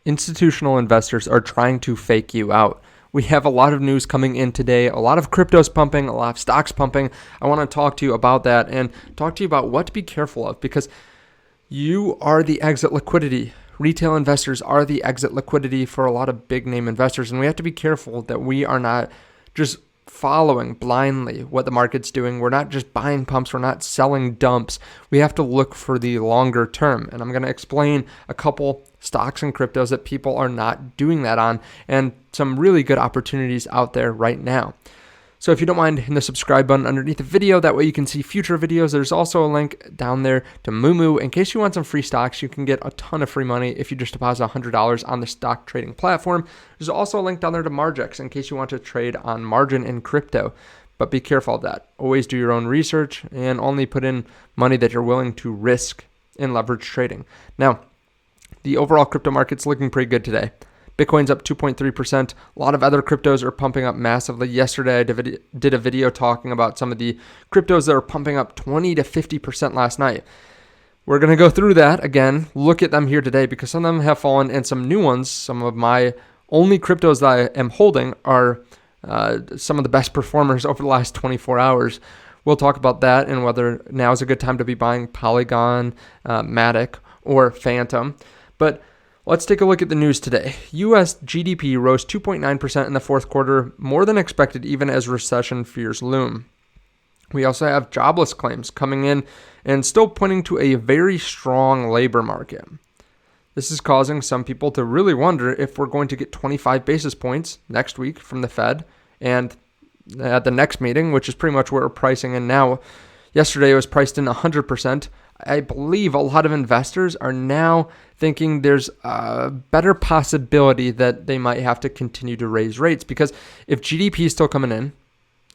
Institutional investors are trying to fake you out. We have a lot of news coming in today, a lot of cryptos pumping, a lot of stocks pumping. I want to talk to you about that and talk to you about what to be careful of, because you are the exit liquidity. Retail investors are the exit liquidity for a lot of big name investors, and we have to be careful that we are not just following blindly what the market's doing. We're not just buying pumps, we're not selling dumps. We have to look for the longer term, and I'm going to explain a couple stocks and cryptos that people are not doing that on, and some really good opportunities out there right now. So if you don't mind, hitting the subscribe button underneath the video, that way you can see future videos. There's also a link down there to Moomoo. In case you want some free stocks, you can get a ton of free money if you just deposit $100 on the stock trading platform. There's also a link down there to Margex in case you want to trade on margin in crypto. But be careful of that. Always do your own research and only put in money that you're willing to risk in leverage trading. Now, the overall crypto market's looking pretty good today. Bitcoin's up 2.3%. A lot of other cryptos are pumping up massively. Yesterday, I did a video talking about some of the cryptos that are pumping up 20 to 50% last night. We're going to go through that again, look at them here today, because some of them have fallen, and some new ones, some of my only cryptos that I am holding are some of the best performers over the last 24 hours. We'll talk about that and whether now is a good time to be buying Polygon, Matic, or Phantom. But let's take a look at the news today. U.S. GDP rose 2.9% in the fourth quarter, more than expected even as recession fears loom. We also have jobless claims coming in and still pointing to a very strong labor market. This is causing some people to really wonder if we're going to get 25 basis points next week from the Fed, and at the next meeting, which is pretty much what we're pricing in now. Yesterday it was priced in 100%. I believe a lot of investors are now thinking there's a better possibility that they might have to continue to raise rates, because if GDP is still coming in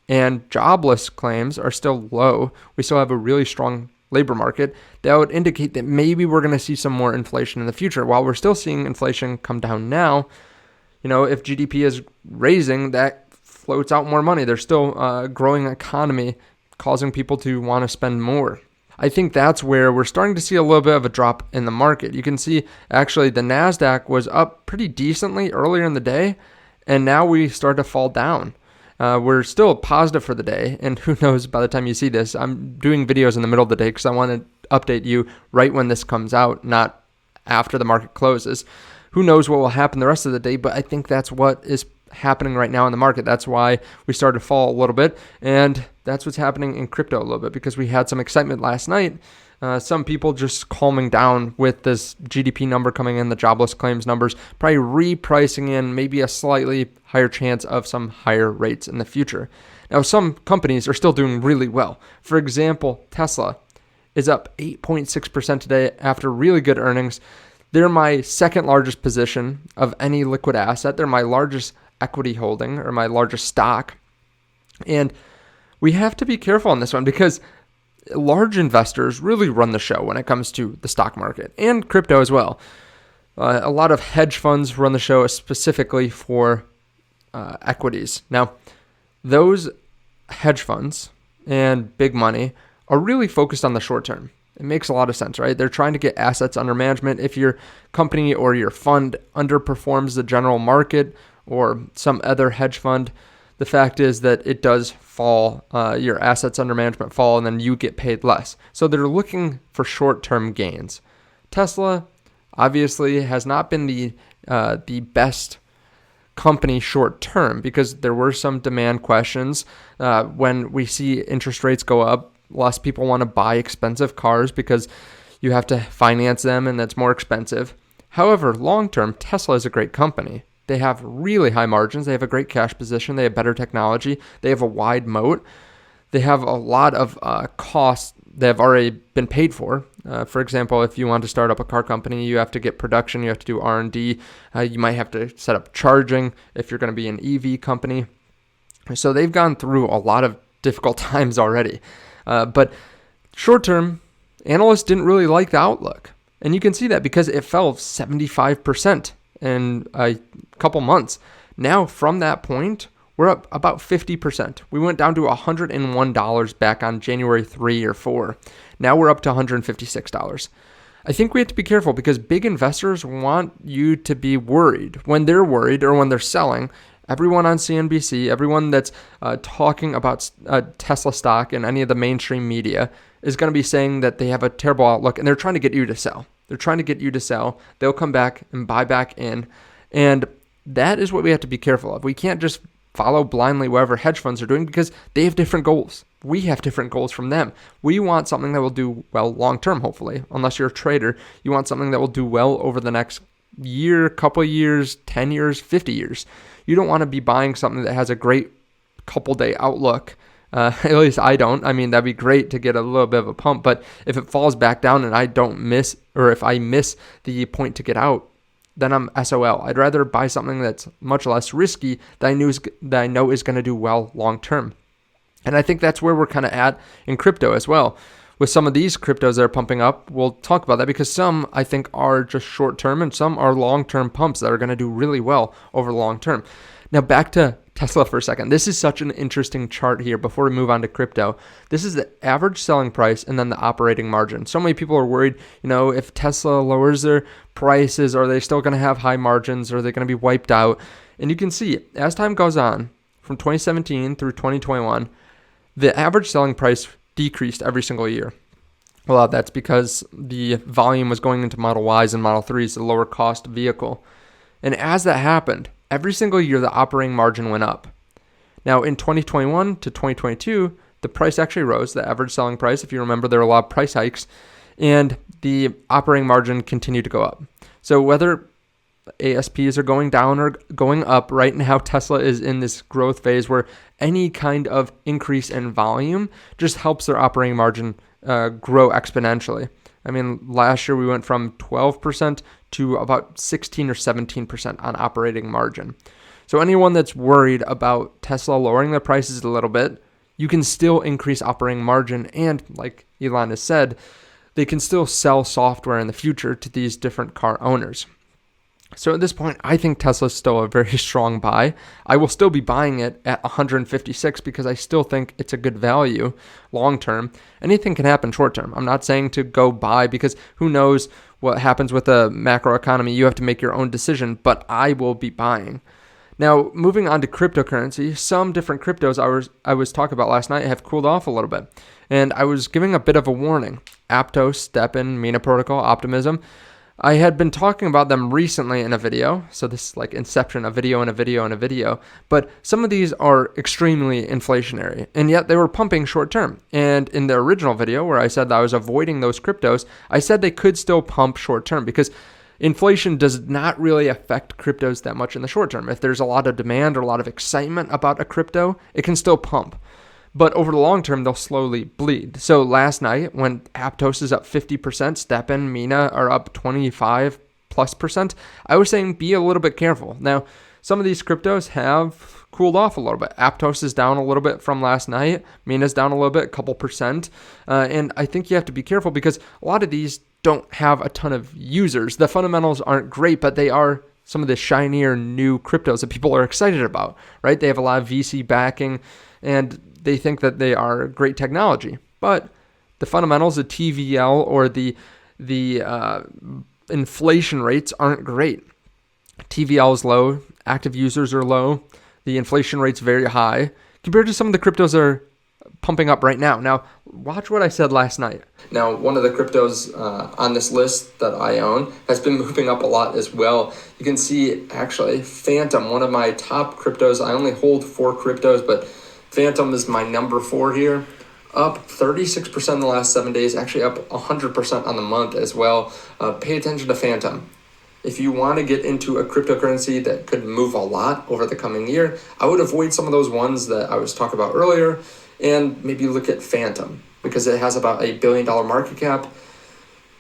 and jobless claims are still low, we still have a really strong labor market, that would indicate that maybe we're going to see some more inflation in the future. While we're still seeing inflation come down now, if GDP is raising, that floats out more money. There's still a growing economy causing people to want to spend more. I think that's where we're starting to see a little bit of a drop in the market. You can see actually the NASDAQ was up pretty decently earlier in the day, and now we start to fall down. We're still positive for the day, and who knows by the time you see this. I'm doing videos in the middle of the day because I want to update you right when this comes out, not after the market closes. Who knows what will happen the rest of the day, but I think that's what is happening right now in the market. That's why we started to fall a little bit, and that's what's happening in crypto a little bit, because we had some excitement last night. Some people just calming down with this GDP number coming in, the jobless claims numbers, probably repricing in maybe a slightly higher chance of some higher rates in the future. Now, some companies are still doing really well. For example, Tesla is up 8.6% today after really good earnings. They're my second largest position of any liquid asset. They're my largest equity holding, or my largest stock. And we have to be careful on this one, because large investors really run the show when it comes to the stock market and crypto as well. A lot of hedge funds run the show specifically for equities. Now, those hedge funds and big money are really focused on the short term. It makes a lot of sense, right? They're trying to get assets under management. If your company or your fund underperforms the general market or some other hedge fund, the fact is that it does fall, your assets under management fall, and then you get paid less. So they're looking for short-term gains. Tesla obviously has not been the best company short-term, because there were some demand questions. When we see interest rates go up, less people want to buy expensive cars because you have to finance them, and that's more expensive. However, long-term, Tesla is a great company. They have really high margins. They have a great cash position. They have better technology. They have a wide moat. They have a lot of costs that have already been paid for. For example, if you want to start up a car company, you have to get production. You have to do R&D. You might have to set up charging if you're going to be an EV company. So they've gone through a lot of difficult times already. But short term, analysts didn't really like the outlook. And you can see that because it fell 75% in a couple months. Now, from that point, we're up about 50%. We went down to $101 back on January 3 or 4. Now we're up to $156. I think we have to be careful because big investors want you to be worried. When they're worried or when they're selling, everyone on CNBC, everyone that's talking about Tesla stock in any of the mainstream media is going to be saying that they have a terrible outlook and they're trying to get you to sell. They're trying to get you to sell. They'll come back and buy back in. And that is what we have to be careful of. We can't just follow blindly whatever hedge funds are doing because they have different goals. We have different goals from them. We want something that will do well long term, hopefully. Unless you're a trader, you want something that will do well over the next year, couple years, 10 years, 50 years. You don't want to be buying something that has a great couple day outlook. At least I don't. I mean, that'd be great to get a little bit of a pump, but if it falls back down and I don't miss, or if I miss the point to get out, then I'm SOL. I'd rather buy something that's much less risky that I know is going to do well long term. And I think that's where we're kind of at in crypto as well. With some of these cryptos that are pumping up, we'll talk about that because some I think are just short term and some are long term pumps that are going to do really well over the long term. Now back to Tesla for a second. This is such an interesting chart here before we move on to crypto. This is the average selling price and then the operating margin. So many people are worried, if Tesla lowers their prices, are they still going to have high margins? Are they going to be wiped out? And you can see as time goes on, from 2017 through 2021, the average selling price decreased every single year. Well, that's because the volume was going into Model Ys and Model 3s, the lower cost vehicle. And as that happened, every single year, the operating margin went up. Now, in 2021 to 2022, the price actually rose, the average selling price. If you remember, there were a lot of price hikes, and the operating margin continued to go up. So whether ASPs are going down or going up, right now Tesla is in this growth phase where any kind of increase in volume just helps their operating margin grow exponentially. I mean, last year we went from 12% to about 16 or 17% on operating margin. So anyone that's worried about Tesla lowering their prices a little bit, you can still increase operating margin. And like Elon has said, they can still sell software in the future to these different car owners. So at this point, I think Tesla is still a very strong buy. I will still be buying it at 156 because I still think it's a good value long term. Anything can happen short term. I'm not saying to go buy because who knows what happens with the macro economy. You have to make your own decision, but I will be buying. Now, moving on to cryptocurrency, some different cryptos I was talking about last night have cooled off a little bit. And I was giving a bit of a warning. Aptos, STEPN, Mina Protocol, Optimism. I had been talking about them recently in a video. So this is like Inception, a video and a video and a video. But some of these are extremely inflationary, and yet they were pumping short term. And in the original video where I said that I was avoiding those cryptos, I said they could still pump short term because inflation does not really affect cryptos that much in the short term. If there's a lot of demand or a lot of excitement about a crypto, it can still pump. But over the long term, they'll slowly bleed. So last night, when Aptos is up 50%, STEPN, Mina are up 25+%, I was saying be a little bit careful. Now, some of these cryptos have cooled off a little bit. Aptos is down a little bit from last night. Mina's down a little bit, a couple percent. And I think you have to be careful because a lot of these don't have a ton of users. The fundamentals aren't great, but they are some of the shinier new cryptos that people are excited about, right? They have a lot of VC backing, and they think that they are great technology, but the fundamentals, the TVL or the inflation rates aren't great. TVL is low, active users are low, the inflation rate's very high compared to some of the cryptos that are pumping up right now. Now, watch what I said last night. Now, one of the cryptos on this list that I own has been moving up a lot as well. You can see actually Phantom, one of my top cryptos. I only hold 4 cryptos, but Phantom is my number 4 here, up 36% in the last 7 days, actually up 100% on the month as well. Pay attention to Phantom. If you want to get into a cryptocurrency that could move a lot over the coming year, I would avoid some of those ones that I was talking about earlier and maybe look at Phantom because it has about $1 billion market cap.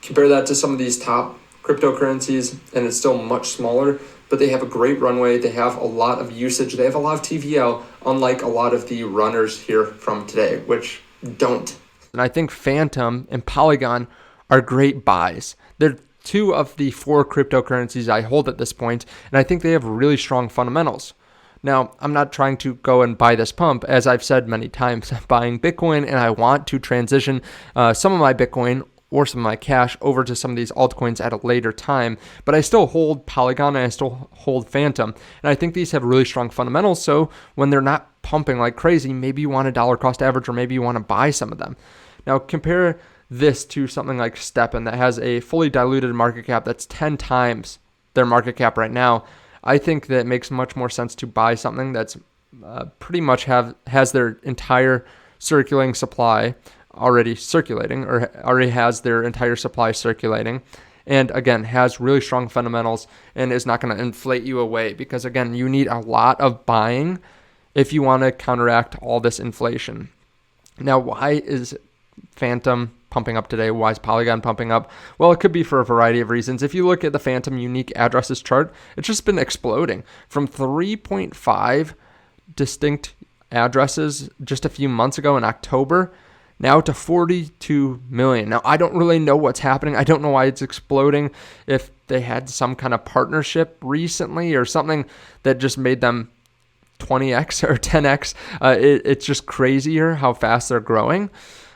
Compare that to some of these top cryptocurrencies and it's still much smaller, but they have a great runway. They have a lot of usage. They have a lot of TVL, unlike a lot of the runners here from today, which don't. And I think Phantom and Polygon are great buys. They're 2 of the 4 cryptocurrencies I hold at this point, and I think they have really strong fundamentals. Now, I'm not trying to go and buy this pump. As I've said many times, I'm buying Bitcoin, and I want to transition some of my Bitcoin or some of my cash over to some of these altcoins at a later time. But I still hold Polygon and I still hold Phantom. And I think these have really strong fundamentals. So when they're not pumping like crazy, maybe you want a dollar cost average, or maybe you want to buy some of them. Now compare this to something like STEPN that has a fully diluted market cap that's 10 times their market cap right now. I think that it makes much more sense to buy something that's pretty much has their entire circulating supply already circulating, or already has their entire supply circulating, and again has really strong fundamentals and is not going to inflate you away, because again, you need a lot of buying if you want to counteract all this inflation. Now, why is Phantom pumping up today? Why is Polygon pumping up? Well, it could be for a variety of reasons. If you look at the Phantom unique addresses chart, it's just been exploding from 3.5 distinct addresses just a few months ago in October, now to 42 million. Now, I don't really know what's happening. I don't know why it's exploding. If they had some kind of partnership recently or something that just made them 20x or 10x, it's just crazier how fast they're growing.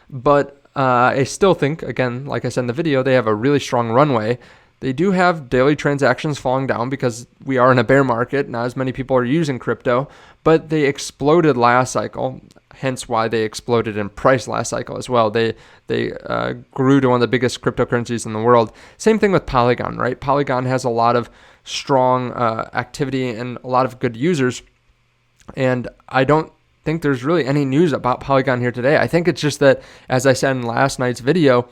But I still think, again, like I said in the video, they have a really strong runway. They do have daily transactions falling down because we are in a bear market. Not as many people are using crypto, but they exploded last cycle, hence why they exploded in price last cycle as well. They grew to one of the biggest cryptocurrencies in the world. Same thing with Polygon, right? Polygon has a lot of strong activity and a lot of good users, and I don't think there's really any news about Polygon here today. I think it's just that, as I said in last night's video,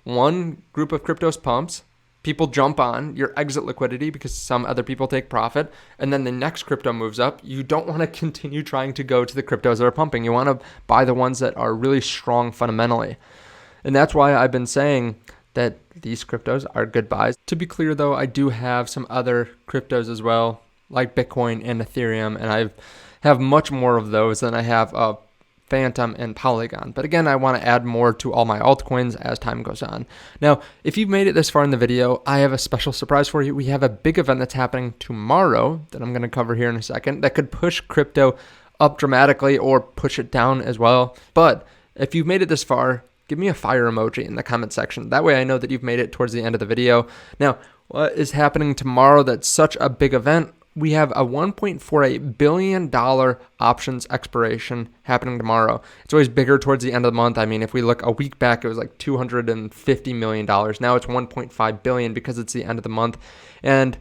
one group of cryptos pumps, people jump on your exit liquidity because some other people take profit, and then the next crypto moves up. You don't want to continue trying to go to the cryptos that are pumping. You want to buy the ones that are really strong fundamentally. And that's why I've been saying that these cryptos are good buys. To be clear though, I do have some other cryptos as well, like Bitcoin and Ethereum, and I have much more of those than I have of Phantom and Polygon. But again, I want to add more to all my altcoins as time goes on. Now, if you've made it this far in the video, I have a special surprise for you. We have a big event that's happening tomorrow that I'm going to cover here in a second that could push crypto up dramatically or push it down as well. But if you've made it this far, give me a fire emoji in the comment section. That way I know that you've made it towards the end of the video. Now, what is happening tomorrow that's such a big event? We have a $1.48 billion options expiration happening tomorrow. It's always bigger towards the end of the month. I mean, if we look a week back, it was like $250 million. Now it's $1.5 billion because it's the end of the month. And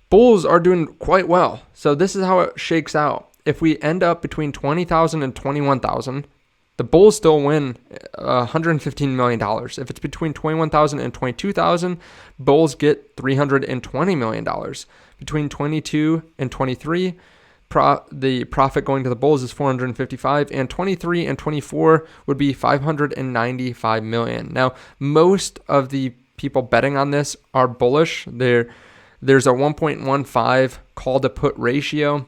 bulls are doing quite well. So this is how it shakes out. If we end up between 20,000 and 21,000, the bulls still win $115 million. If it's between 21,000 and 22,000, bulls get $320 million. Between 22 and 23, the profit going to the bulls is 455, and 23 and 24 would be 595 million. Now, most of the people betting on this are bullish. There's a 1.15 call to put ratio.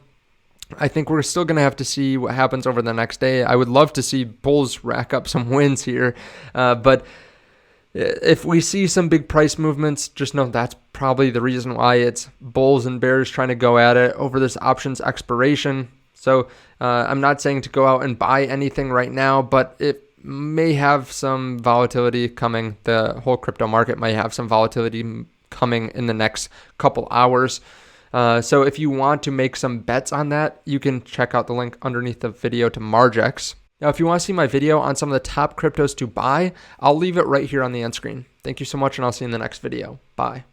I think we're still going to have to see what happens over the next day. I would love to see bulls rack up some wins here, but if we see some big price movements, just know that's probably the reason why. It's bulls and bears trying to go at it over this options expiration. So I'm not saying to go out and buy anything right now, but it may have some volatility coming. The whole crypto market might have some volatility coming in the next couple hours. So if you want to make some bets on that, you can check out the link underneath the video to Margex. Now, if you want to see my video on some of the top cryptos to buy, I'll leave it right here on the end screen. Thank you so much, and I'll see you in the next video. Bye.